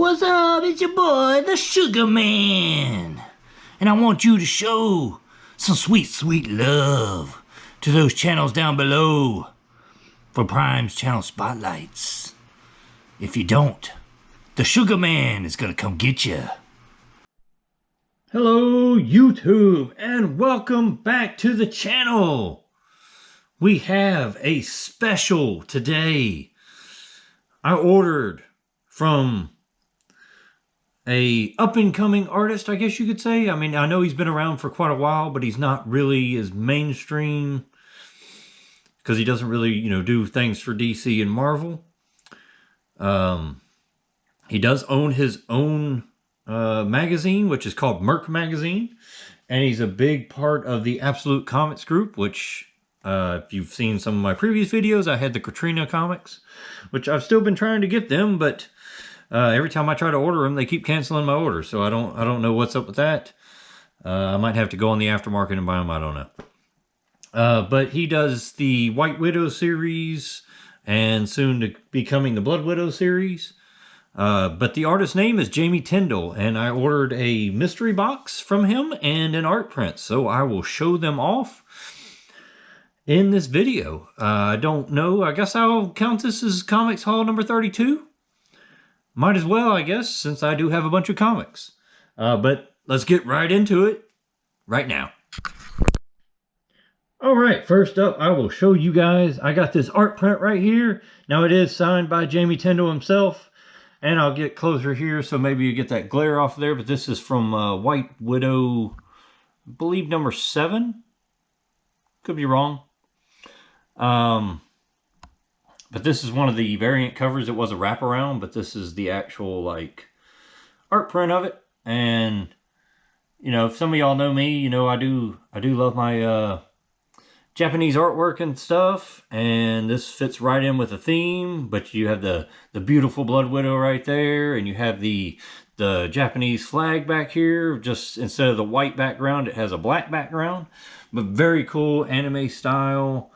What's up? It's your boy, the Sugar Man. And I want you to show some sweet, sweet love to those channels down below for Prime's channel spotlights. If you don't, the Sugar Man is gonna come get you. Hello, YouTube, and welcome back to the channel. We have a special today. I ordered from a up-and-coming artist, I guess you could say. I mean, I know he's been around for quite a while, but he's not really as mainstream because he doesn't really, do things for DC and Marvel. He does own his own magazine, which is called Merc Magazine, and he's a big part of the Absolute Comics group, which, if you've seen some of my previous videos, I had the Katrina comics, which I've still been trying to get them, but every time I try to order them, they keep canceling my order. So I don't know what's up with that. I might have to go on the aftermarket and buy them. I don't know. But he does the White Widow series and soon to be coming the Blood Widow series. But the artist's name is Jamie Tyndall, and I ordered a mystery box from him and an art print. So I will show them off in this video. I don't know. I guess I'll count this as Comics Haul number 32. Might as well, I guess, since I do have a bunch of comics. But let's get right into it right now. All right, first up, I will show you guys. I got this art print right here. Now, it is signed by Jamie Tyndall himself. And I'll get closer here so maybe you get that glare off there. But this is from White Widow, I believe number 7. Could be wrong. But this is one of the variant covers. It was a wraparound, but this is the actual, like, art print of it. And, if some of y'all know me, I do love my Japanese artwork and stuff. And this fits right in with the theme. But you have the beautiful Blood Widow right there. And you have the Japanese flag back here. Just instead of the white background, it has a black background. But very cool anime style.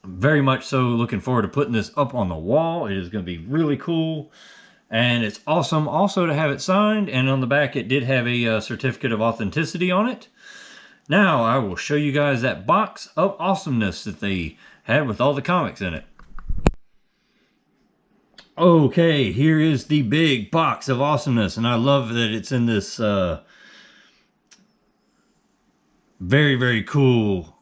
Very much so looking forward to putting this up on the wall. It is going to be really cool. And it's awesome also to have it signed. And on the back, it did have a certificate of authenticity on it. Now, I will show you guys that box of awesomeness that they had with all the comics in it. Okay, here is the big box of awesomeness. And I love that it's in this very, very cool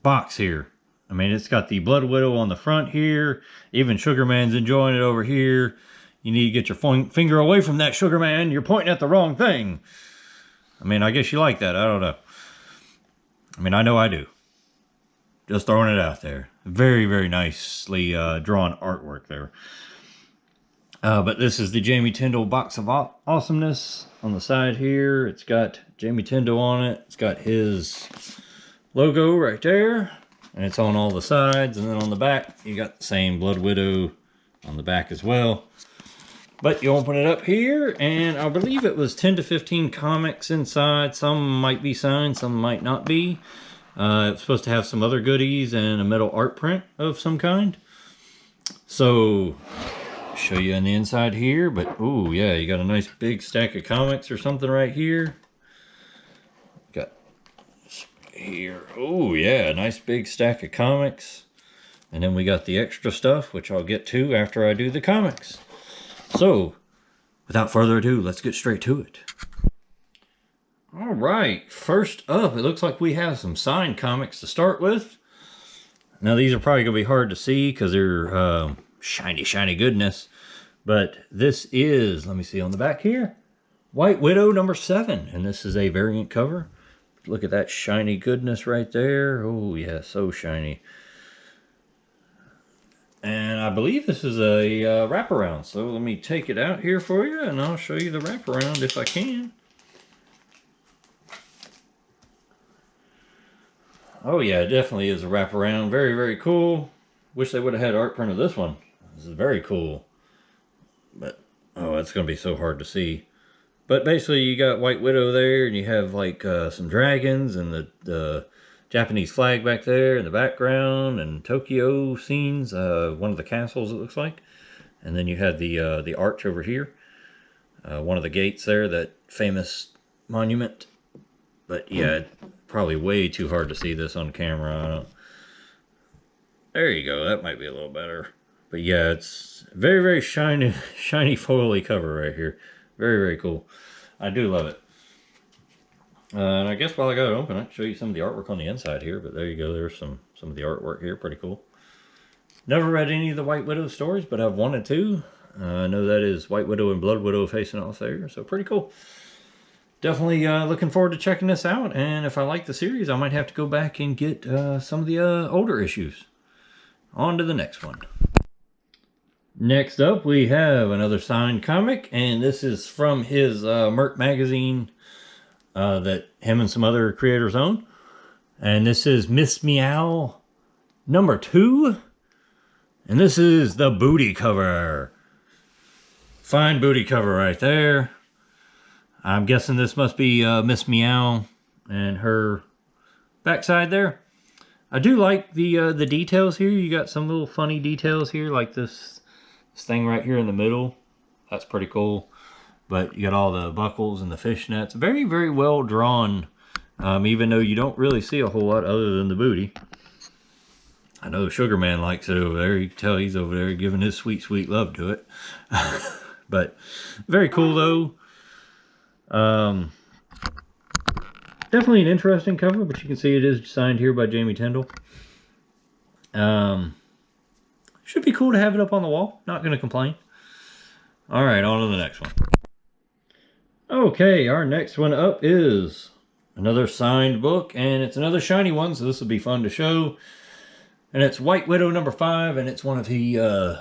box here. I mean, it's got the Blood Widow on the front here. Even Sugar Man's enjoying it over here. You need to get your finger away from that, Sugar Man. You're pointing at the wrong thing. I mean, I guess you like that. I don't know. I mean, I know I do. Just throwing it out there. Very, very nicely drawn artwork there. But this is the Jamie Tyndall box of awesomeness. On the side here, it's got Jamie Tyndall on it. It's got his logo right there. And it's on all the sides. And then on the back, you got the same Blood Widow on the back as well. But you open it up here, and I believe it was 10 to 15 comics inside. Some might be signed, some might not be. It's supposed to have some other goodies and a metal art print of some kind. So, show you on the inside here. But, oh yeah, you got a nice big stack of comics or something right here. Got here. Oh yeah, nice big stack of comics. And then we got the extra stuff, which I'll get to after I do the comics. So, without further ado, let's get straight to it. All right, first up, it looks like we have some signed comics to start with. Now, these are probably going to be hard to see because they're shiny, shiny goodness. But this is, let me see on the back here, White Widow number 7. And this is a variant cover. Look at that shiny goodness right there. Oh, yeah, so shiny. And I believe this is a wraparound. So let me take it out here for you, and I'll show you the wraparound if I can. Oh yeah, it definitely is a wraparound. Very, very cool. Wish they would have had art print of this one. This is very cool. But, oh, it's going to be so hard to see. But basically, you got White Widow there, and you have like some dragons and the Japanese flag back there in the background, and Tokyo scenes, one of the castles it looks like. And then you had the arch over here, one of the gates there, that famous monument. But yeah, probably way too hard to see this on camera. I don't. There you go. That might be a little better. But yeah, it's very, very shiny, shiny foily cover right here. Very, very cool. I do love it. And I guess while I got it open, I can show you some of the artwork on the inside here. But there you go. There's some of the artwork here. Pretty cool. Never read any of the White Widow stories, but I've wanted to. I know that is White Widow and Blood Widow facing off there. So pretty cool. Definitely looking forward to checking this out. And if I like the series, I might have to go back and get some of the older issues. On to the next one. Next up, we have another signed comic, and this is from his Merc magazine that him and some other creators own. And this is Miss Meow #2. And this is the booty cover. Fine booty cover right there. I'm guessing this must be Miss Meow and her backside there. I do like the details here. You got some little funny details here, like this thing right here in the middle. That's pretty cool. But you got all the buckles and the fishnets. Very, very well drawn, even though you don't really see a whole lot other than the booty. I know Sugar Man likes it over there. You can tell he's over there giving his sweet, sweet love to it. But very cool, though. Definitely an interesting cover, but you can see it is signed here by Jamie Tyndall. Should be cool to have it up on the wall. Not going to complain. All right, on to the next one. Okay, our next one up is another signed book, and it's another shiny one, so this will be fun to show. And it's White Widow #5, and it's one of the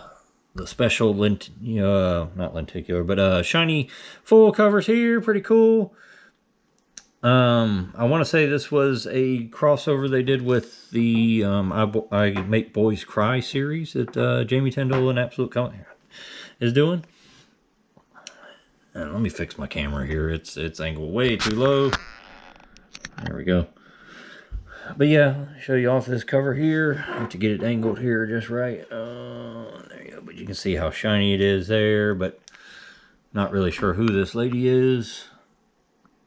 special not lenticular, but shiny full covers here. Pretty cool. I want to say this was a crossover they did with the I Make Boys Cry series that Jamie Tyndall and Absolute Comic is doing. And let me fix my camera here. It's angled way too low. There we go. But yeah, show you off this cover here. I have to get it angled here just right. There you go. But you can see how shiny it is there. But not really sure who this lady is.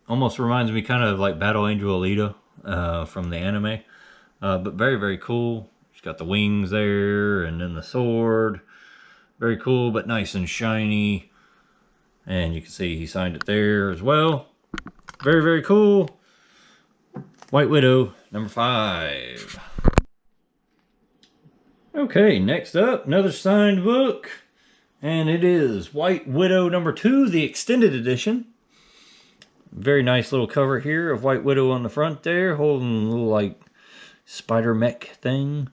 Almost reminds me kind of like Battle Angel Alita from the anime. But very, very cool. She's got the wings there and then the sword. Very cool, but nice and shiny. And you can see he signed it there as well. Very, very cool. White Widow #5. Okay, next up, another signed book. And it is White Widow #2, the extended edition. Very nice little cover here of White Widow on the front there, holding a little like spider mech thing.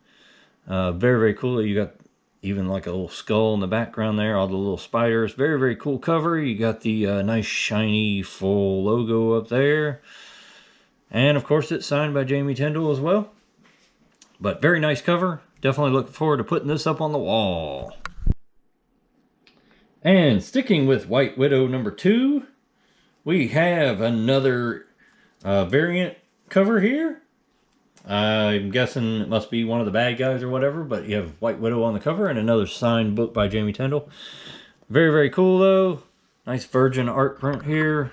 Very, very cool. You got even like a little skull in the background there, all the little spiders. Very, very cool cover. You got the nice shiny full logo up there. And of course it's signed by Jamie Tyndall as well. But very nice cover. Definitely looking forward to putting this up on the wall. And sticking with White Widow #2, we have another variant cover here. I'm guessing it must be one of the bad guys or whatever, but you have White Widow on the cover and another signed book by Jamie Tyndall. Very, very cool though. Nice virgin art print here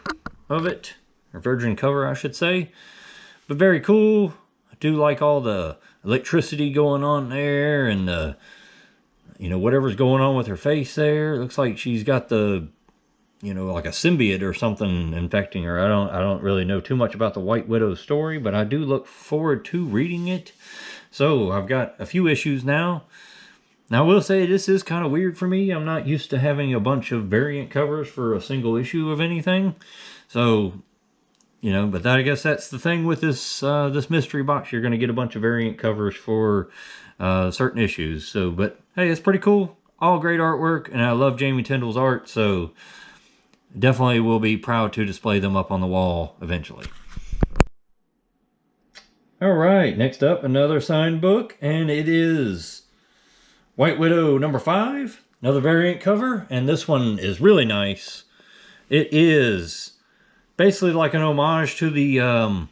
of it. Or virgin cover, I should say. But very cool. I do like all the electricity going on there and whatever's going on with her face there. It looks like she's got the like a symbiote or something infecting her. I don't really know too much about the White Widow story, but I do look forward to reading it. So I've got a few issues now. Now I will say this is kind of weird for me. I'm not used to having a bunch of variant covers for a single issue of anything. So, but I guess that's the thing with this this mystery box. You're going to get a bunch of variant covers for certain issues. So, but hey, it's pretty cool. All great artwork, and I love Jamie Tyndall's art, so definitely will be proud to display them up on the wall eventually. All right, next up, another signed book, and it is White Widow #5, another variant cover, and this one is really nice. It is basically like an homage to the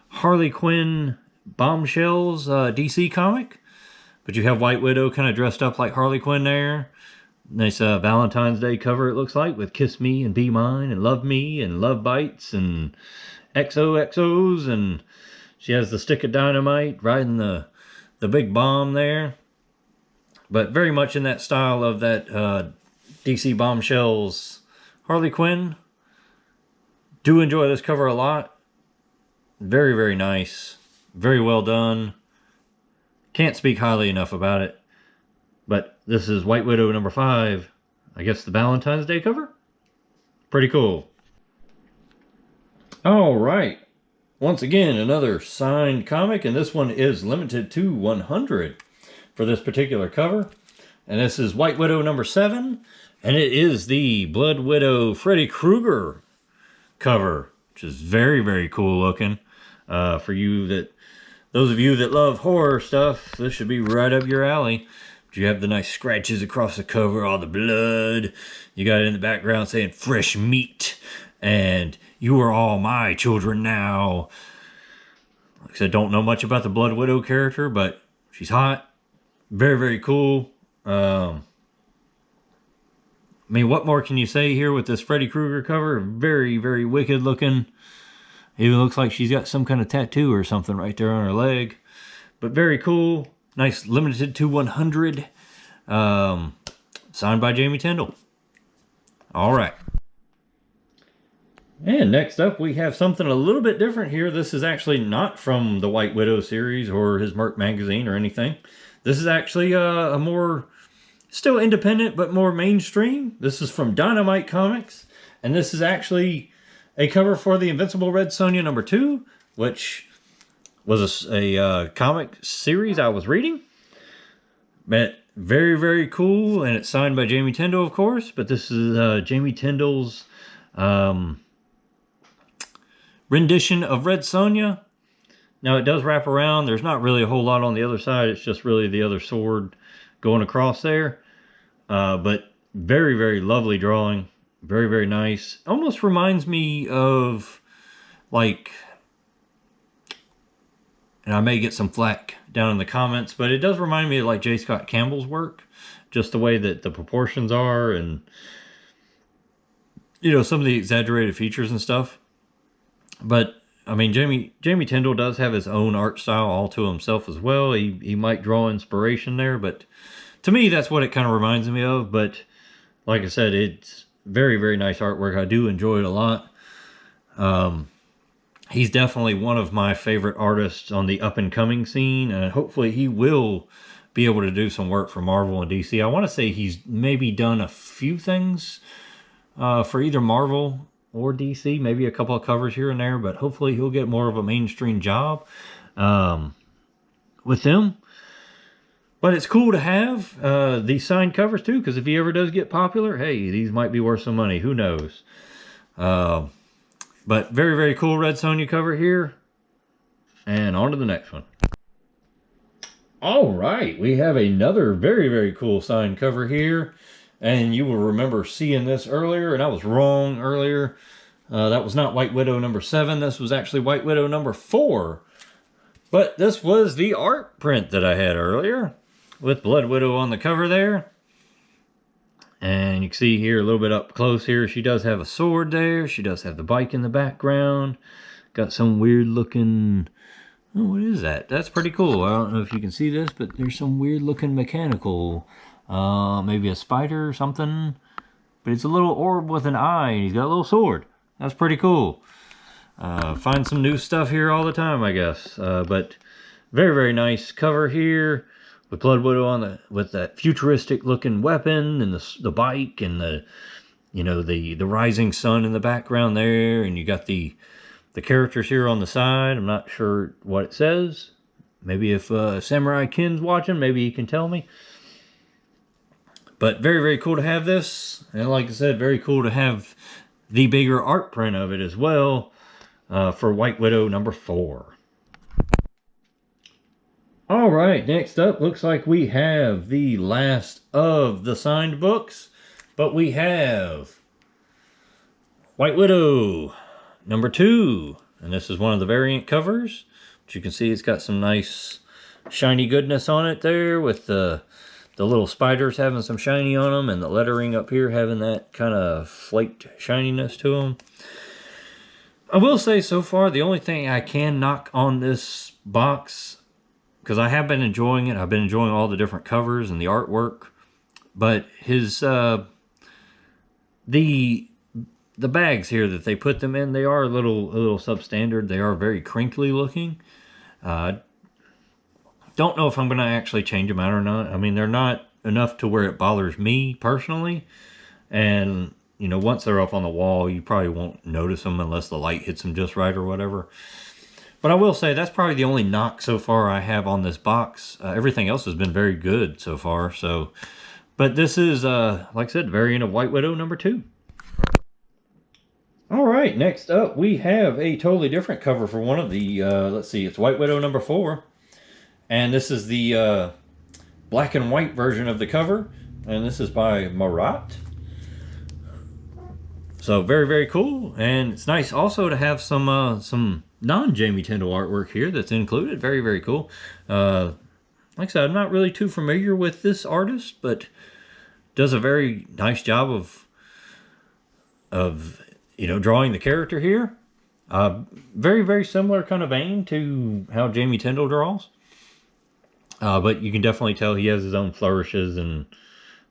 Harley Quinn Bombshells DC comic. But you have White Widow kind of dressed up like Harley Quinn there. Nice Valentine's Day cover, it looks like, with Kiss Me and Be Mine and Love Me and Love Bites and XOXOs. And she has the stick of dynamite riding the big bomb there. But very much in that style of that DC Bombshells Harley Quinn. Do enjoy this cover a lot. Very, very nice. Very well done. Can't speak highly enough about it. But this is White Widow number 5. I guess the Valentine's Day cover? Pretty cool. Alright. Once again, another signed comic. And this one is limited to 100 for this particular cover. And this is White Widow number 7. And it is the Blood Widow Freddy Krueger cover. Which is very, very cool looking. Those of you that love horror stuff, this should be right up your alley. You have the nice scratches across the cover, all the blood. You got it in the background saying fresh meat. And you are all my children now. Like I said, don't know much about the Blood Widow character, but she's hot. Very, very cool. I mean, what more can you say here with this Freddy Krueger cover? Very, very wicked looking. Even looks like she's got some kind of tattoo or something right there on her leg. But very cool. Nice, limited to 100. Signed by Jamie Tyndall. Alright. And next up, we have something a little bit different here. This is actually not from the White Widow series or his Merc magazine or anything. This is actually a more, still independent, but more mainstream. This is from Dynamite Comics. And this is actually a cover for the Invincible Red Sonja number 2, which was a comic series I was reading. But very, very cool. And it's signed by Jamie Tyndall, of course. But this is Jamie Tyndall's rendition of Red Sonja. Now, it does wrap around. There's not really a whole lot on the other side. It's just really the other sword going across there. But very, very lovely drawing. Very, very nice. Almost reminds me of, like, and I may get some flack down in the comments, but it does remind me of like J. Scott Campbell's work. Just the way that the proportions are and, you know, some of the exaggerated features and stuff. But, I mean, Jamie Tyndall does have his own art style all to himself as well. He might draw inspiration there, but to me, that's what it kind of reminds me of. But, like I said, it's very, very nice artwork. I do enjoy it a lot. He's definitely one of my favorite artists on the up-and-coming scene, and hopefully he will be able to do some work for Marvel and DC. I want to say he's maybe done a few things for either Marvel or DC, maybe a couple of covers here and there, but hopefully he'll get more of a mainstream job with them. But it's cool to have these signed covers too, because if he ever does get popular, hey, these might be worth some money. Who knows? But very, very cool Red Sonja cover here. And on to the next one. All right, we have another very, very cool signed cover here. And you will remember seeing this earlier, and I was wrong earlier. That was not White Widow number 7. This was actually White Widow number 4. But this was the art print that I had earlier, with Blood Widow on the cover there. And you can see here a little bit up close here, she does have a sword there. She does have the bike in the background. Got some weird looking, oh, what is that? That's pretty cool. I don't know if you can see this, but there's some weird looking mechanical, maybe a spider or something. But it's a little orb with an eye, and he's got a little sword. That's pretty cool. Find some new stuff here all the time, I guess. But very, very nice cover here. With Blood Widow on with that futuristic looking weapon and the bike and the rising sun in the background there, and you got the characters here on the side. I'm not sure what it says. Maybe if Samurai Ken's watching, maybe he can tell me. But very, very cool to have this, and like I said, very cool to have the bigger art print of it as well for White Widow number 4. All right, next up, looks like we have the last of the signed books, but we have White Widow number 2, and this is one of the variant covers, But you can see it's got some nice shiny goodness on it there, with the little spiders having some shiny on them, and the lettering up here having that kind of flaked shininess to them. I will say so far, the only thing I can knock on this box, because I have been enjoying it, I've been enjoying all the different covers and the artwork, but his the bags here that they put them in, they are a little substandard. They are very crinkly looking. Don't know if I'm going to actually change them out or not. I mean, they're not enough to where it bothers me personally. And, you know, once they're up on the wall, you probably won't notice them unless the light hits them just right or whatever. But I will say that's probably the only knock so far I have on this box. Everything else has been very good so far. So, but this is, like I said, variant of White Widow number 2. All right, next up we have a totally different cover for one of the, let's see, it's White Widow number 4. And this is the black and white version of the cover. And this is by Marat. So very, very cool. And it's nice also to have some non-Jamie Tyndall artwork here that's included. Very, very cool. Like I said, I'm not really too familiar with this artist, but does a very nice job of you know, drawing the character here. Very, very similar kind of vein to how Jamie Tyndall draws. But you can definitely tell he has his own flourishes and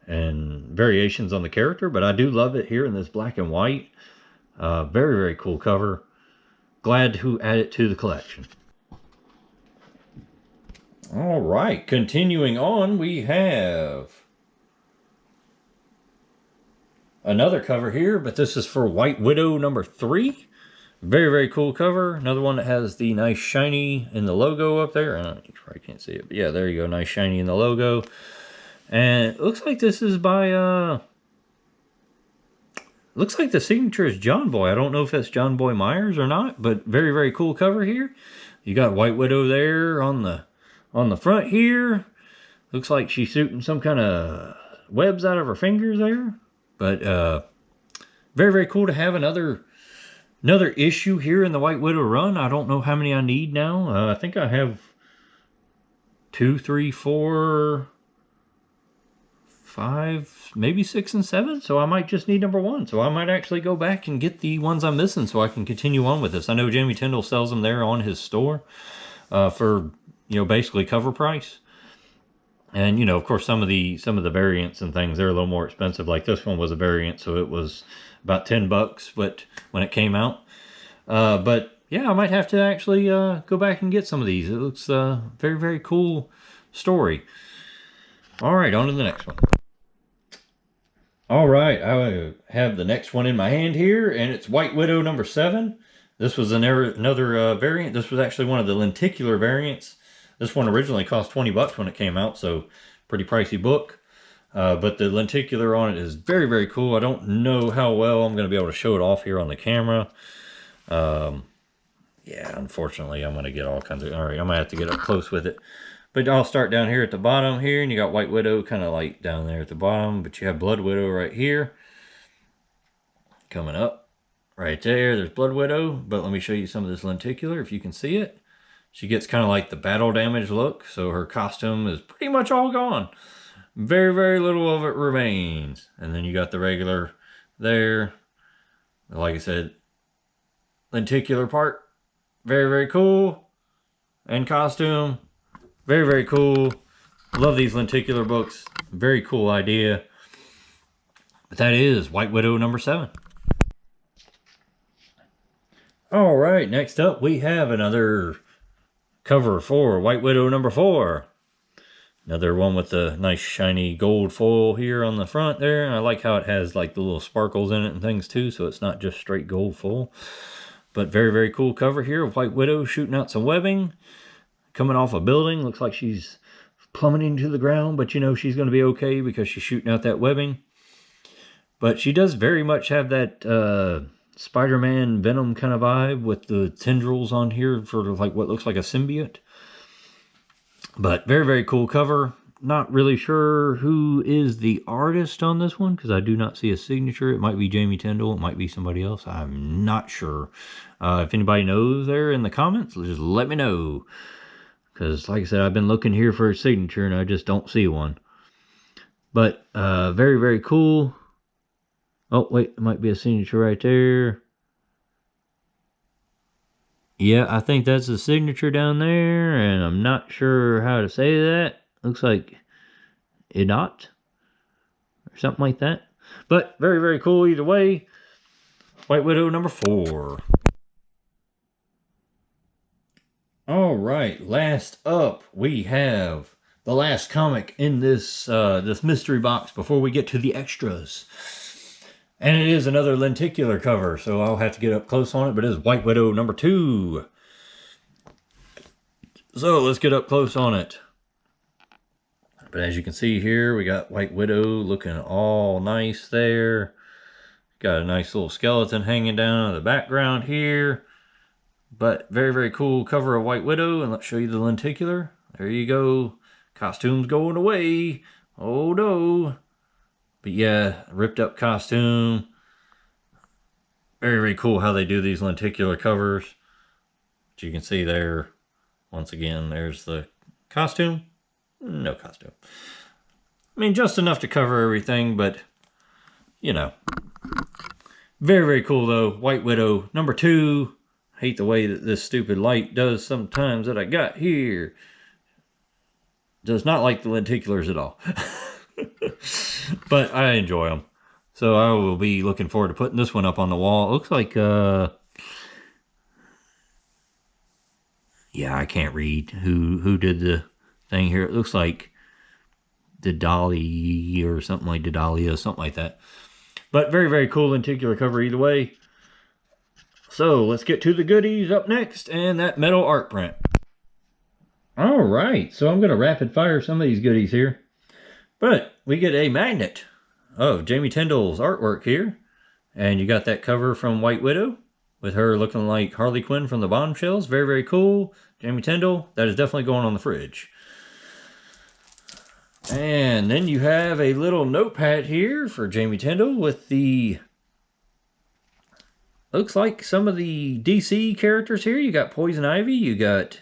variations on the character. But I do love it here in this black and white. Very, very cool cover. Glad to add it to the collection. All right, continuing on, we have another cover here, but this is for White Widow number 3. Very, very cool cover. Another one that has the nice shiny in the logo up there. You probably can't see it, but yeah, there you go. Nice shiny in the logo. And it looks like this is by, looks like the signature is John Boy. I don't know if that's John Boy Myers or not, but very, very cool cover here. You got White Widow there on the front here. Looks like she's shooting some kind of webs out of her fingers there. But very, very cool to have another issue here in the White Widow run. I don't know how many I need now. I think I have 2, 3, 4, 5, maybe 6 and 7. So I might just need number 1. So I might actually go back and get the ones I'm missing so I can continue on with this. I know Jamie Tyndall sells them there on his store for, you know, basically cover price. And, you know, of course, some of the variants and things, they're a little more expensive. Like this one was a variant, so it was about $10 but when it came out. But yeah, I might have to actually go back and get some of these. It looks very, very cool story. All right, on to the next one. All right, I have the next one in my hand here, and it's White Widow number 7. This was another variant. This was actually one of the lenticular variants. This one originally cost $20 when it came out, so pretty pricey book. But the lenticular on it is very, very cool. I don't know how well I'm going to be able to show it off here on the camera. Yeah, unfortunately, I'm going to get all kinds of... All right, I'm going to have to get up close with it. But I'll start down here at the bottom here, and you got White Widow kind of like down there at the bottom. But you have Blood Widow right here. Coming up right there, there's Blood Widow. But let me show you some of this lenticular, if you can see it. She gets kind of like the battle damage look, so her costume is pretty much all gone. Very, very little of it remains. And then you got the regular there. Like I said, lenticular part. Very, very cool. And costume. Very, very cool. Love these lenticular books. Very cool idea. But that is White Widow number 7. All right, next up we have another cover for White Widow number 4. Another one with the nice shiny gold foil here on the front there. I like how it has like the little sparkles in it and things too, so it's not just straight gold foil. But very, very cool cover here of White Widow shooting out some webbing. Coming off a building. Looks like she's plummeting to the ground, but you know she's going to be okay because she's shooting out that webbing. But she does very much have that Spider-Man Venom kind of vibe with the tendrils on here for like what looks like a symbiote. But very, very cool cover. not really sure who is the artist on this one because I do not see a signature. It might be Jamie Tyndall. It might be somebody else. I'm not sure. If anybody knows there in the comments, just let me know. Because, like I said, I've been looking here for a signature and I just don't see one. But very, very cool. Oh, wait, it might be a signature right there. Yeah, I think that's a signature down there, and I'm not sure how to say that. Looks like Idot or something like that. But very, very cool either way. White Widow number 4. All right, last up we have the last comic in this this mystery box before we get to the extras. And it is another lenticular cover, so I'll have to get up close on it, but it is White Widow number 2. So let's get up close on it. But as you can see here, we got White Widow looking all nice there. Got a nice little skeleton hanging down in the background here. But very, very cool cover of White Widow. And let's show you the lenticular. There you go. Costume's going away. Oh no. But yeah, ripped up costume. Very, very cool how they do these lenticular covers. But you can see there, once again, there's the costume. No costume. I mean, just enough to cover everything, but, you know. Very, very cool, though. White Widow number 2. Hate the way that this stupid light does sometimes that I got here. Does not like the lenticulars at all. But I enjoy them. So I will be looking forward to putting this one up on the wall. It looks like, yeah, I can't read who did the thing here. It looks like Didali or something like Didalia, something like that. But very, very cool lenticular cover either way. So let's get to the goodies up next and that metal art print. All right, so I'm going to rapid fire some of these goodies here. But we get a magnet of Jamie Tyndall's artwork here. And you got that cover from White Widow with her looking like Harley Quinn from the Bombshells. Very, very cool. Jamie Tyndall, that is definitely going on the fridge. And then you have a little notepad here for Jamie Tyndall with the... Looks like some of the DC characters here. You got Poison Ivy, you got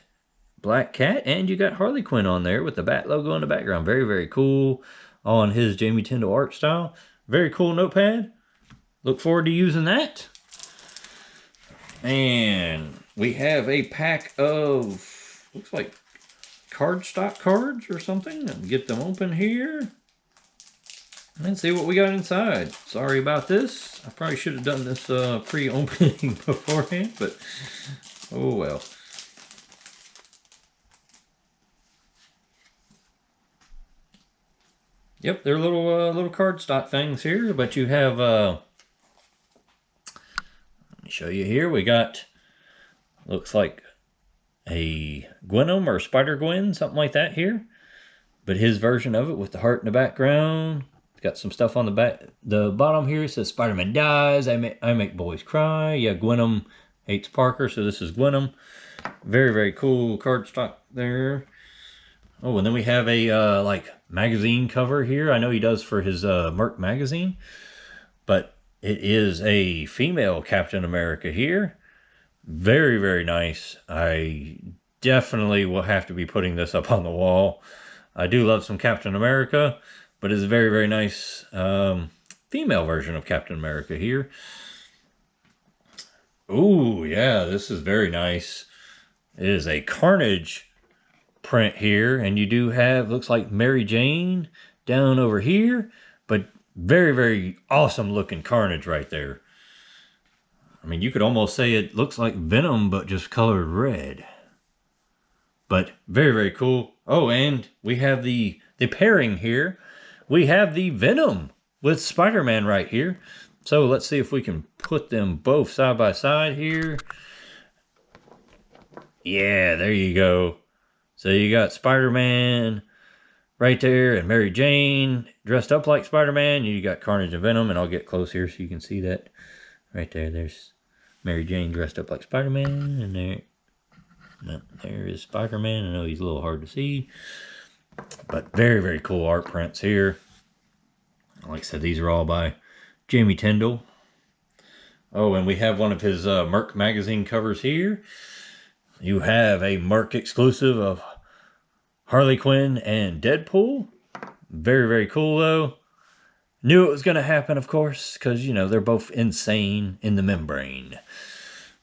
Black Cat, and you got Harley Quinn on there with the Bat logo in the background. Very, very cool on his Jamie Tyndall art style. Very cool notepad. Look forward to using that. And we have a pack of, looks like cardstock cards or something. Let me get them open here and see what we got inside. Sorry about this. I probably should have done this pre-opening beforehand, but oh well. Yep, they're little cardstock things here, but you have let me show you here. We got, looks like a Gwenom or Spider-Gwen, something like that here. But his version of it with the heart in the background. It's got some stuff on the back, the bottom here. It says Spider-Man dies, I make boys cry. Yeah, Gwenom hates Parker, so this is Gwenom. Very, very cool cardstock there. Oh, and then we have a like magazine cover here. I know he does for his Merc magazine, but it is a female Captain America here. Very, very nice. I definitely will have to be putting this up on the wall. I do love some Captain America, but it's a very, very nice female version of Captain America here. Ooh, yeah, this is very nice. It is a Carnage print here, and you do have, looks like Mary Jane down over here, but very, very awesome looking Carnage right there. I mean, you could almost say it looks like Venom, but just colored red. But very, very cool. Oh, and we have the pairing here. We have the Venom with Spider-Man right here. So let's see if we can put them both side by side here. Yeah, there you go. So you got Spider-Man right there and Mary Jane dressed up like Spider-Man. You got Carnage and Venom, and I'll get close here so you can see that. Right there, there's Mary Jane dressed up like Spider-Man, and there is Spider-Man. I know he's a little hard to see. But very, very cool art prints here. Like I said, these are all by Jamie Tyndall. Oh, and we have one of his Merc magazine covers here. You have a Merc exclusive of Harley Quinn and Deadpool. Very, very cool, though. Knew it was going to happen, of course, because, you know, they're both insane in the membrane.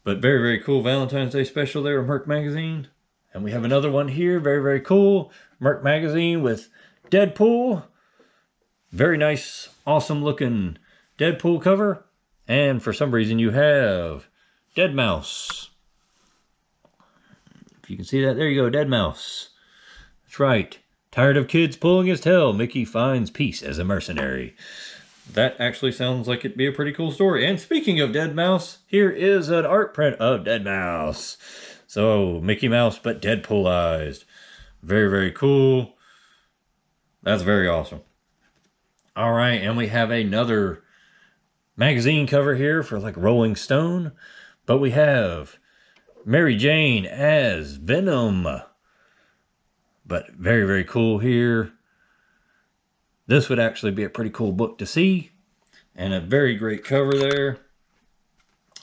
But very, very cool Valentine's Day special there, Merc magazine. And we have another one here, very, very cool. Merc magazine with Deadpool. Very nice, awesome looking Deadpool cover. And for some reason you have Dead Mouse. If you can see that, there you go, Dead Mouse. That's right. Tired of kids pulling his tail, Mickey finds peace as a mercenary. That actually sounds like it'd be a pretty cool story. And speaking of Dead Mouse, here is an art print of Dead Mouse. So, Mickey Mouse, but Deadpoolized. Very, very cool. That's very awesome. All right, and we have another magazine cover here for like Rolling Stone. But we have Mary Jane as Venom. But very, very cool here. This would actually be a pretty cool book to see. And a very great cover there.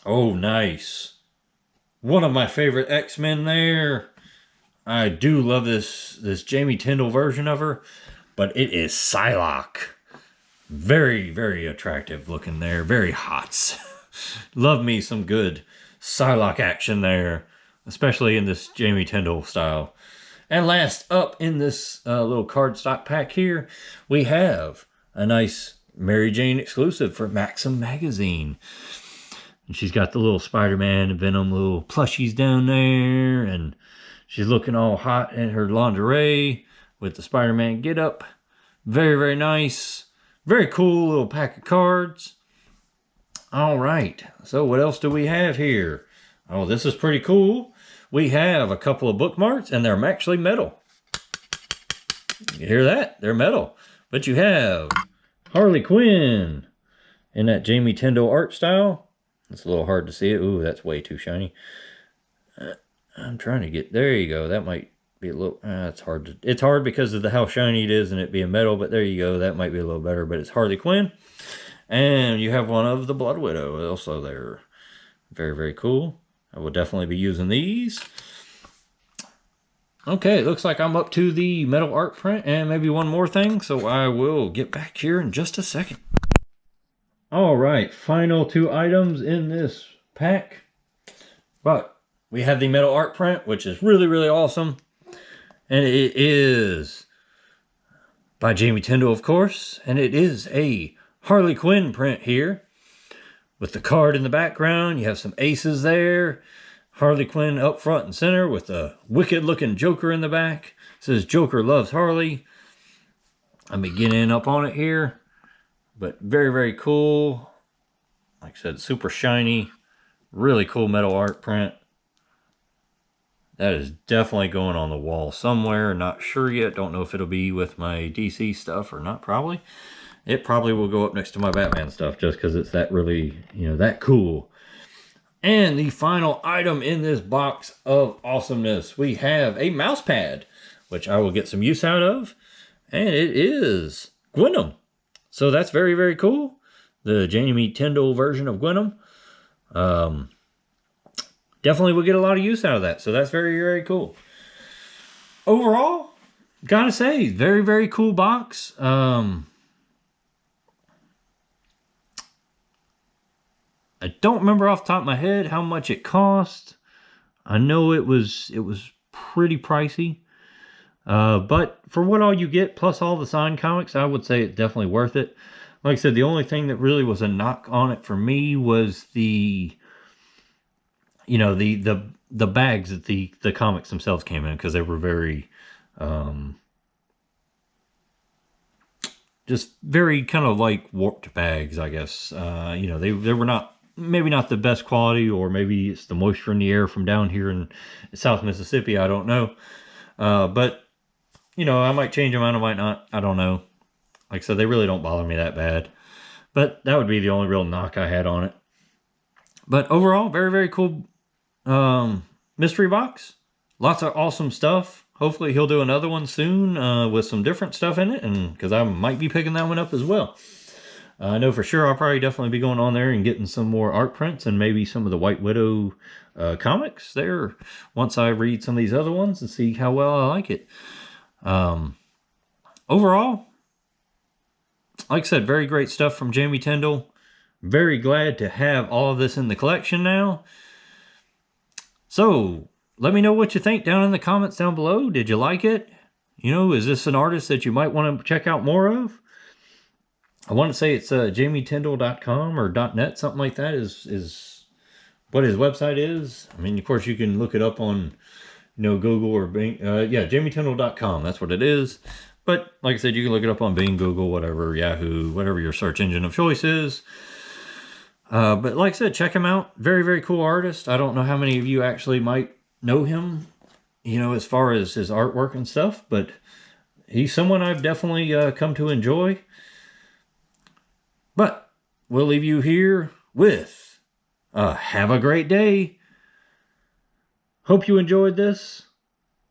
Oh, nice. One of my favorite X-Men there. I do love this Jamie Tyndall version of her. But it is Psylocke. Very, very attractive looking there. Very hot. Love me some good Psylocke action there. Especially in this Jamie Tyndall style. And last up in this little cardstock pack here, we have a nice Mary Jane exclusive for Maxim magazine. And she's got the little Spider-Man and Venom little plushies down there. And she's looking all hot in her lingerie with the Spider-Man get-up. Very, very nice. Very cool little pack of cards. All right. So what else do we have here? Oh, this is pretty cool. We have a couple of bookmarks, and they're actually metal. You hear that? They're metal. But you have Harley Quinn in that Jamie Tyndall art style. It's a little hard to see it. Ooh, that's way too shiny. I'm trying to get... There you go. That might be a little... it's hard to... It's hard because of how shiny it is and it being metal, but there you go. That might be a little better, but it's Harley Quinn. And you have one of the Blood Widow also there. Very, very cool. I will definitely be using these. Okay, it looks like I'm up to the metal art print and maybe one more thing, so I will get back here in just a second. All right, final two items in this pack. But we have the metal art print, which is really, really awesome. And it is by Jamie Tyndall, of course. And it is a Harley Quinn print here. With the card in the background, you have some aces there. Harley Quinn up front and center with a wicked-looking Joker in the back. It says Joker loves Harley. Let me get in up on it here. But very, very cool. Like I said, super shiny. Really cool metal art print. That is definitely going on the wall somewhere. Not sure yet. Don't know if it'll be with my DC stuff or not, probably. It probably will go up next to my Batman stuff just because it's that really, you know, that cool. And the final item in this box of awesomeness, we have a mouse pad, which I will get some use out of. And it is Gwenom. So that's very, very cool. The Jamie Tyndall version of Gwenom. Definitely will get a lot of use out of that. So that's very, very cool. Overall, gotta say, very, very cool box. I don't remember off the top of my head how much it cost. I know it was pretty pricey. But for what all you get, plus all the signed comics, I would say it's definitely worth it. Like I said, the only thing that really was a knock on it for me was the, you know, the bags that the comics themselves came in, because they were very, just very kind of like warped bags, I guess. You know, they were not, maybe not the best quality, or maybe it's the moisture in the air from down here in South Mississippi. I don't know. But, you know, I might change them out, I might not. I don't know. Like I said, they really don't bother me that bad. But that would be the only real knock I had on it. But overall, very, very cool mystery box. Lots of awesome stuff. hopefully he'll do another one soon with some different stuff in it, and because I might be picking that one up as well. I know for sure I'll probably definitely be going on there and getting some more art prints and maybe some of the White Widow comics there once I read some of these other ones and see how well I like it. Overall, like I said, very great stuff from Jamie Tyndall. Very glad to have all of this in the collection now. So let me know what you think down in the comments down below. Did you like it? You know, is this an artist that you might want to check out more of? I want to say it's jamietyndall.com or .net, something like that is what his website is. I mean, of course, you can look it up on, Google or Bing. Yeah, jamietyndall.com, that's what it is. But like I said, you can look it up on Bing, Google, whatever, Yahoo, whatever your search engine of choice is. But like I said, check him out. Very, very cool artist. I don't know how many of you actually might know him, as far as his artwork and stuff, but he's someone I've definitely come to enjoy. But we'll leave you here with have a great day. Hope you enjoyed this.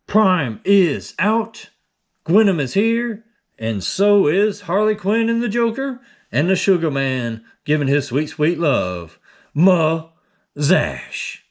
Prime is out. Gwynnum is here. And so is Harley Quinn and the Joker and the Sugar Man giving his sweet, sweet love. Ma Zash.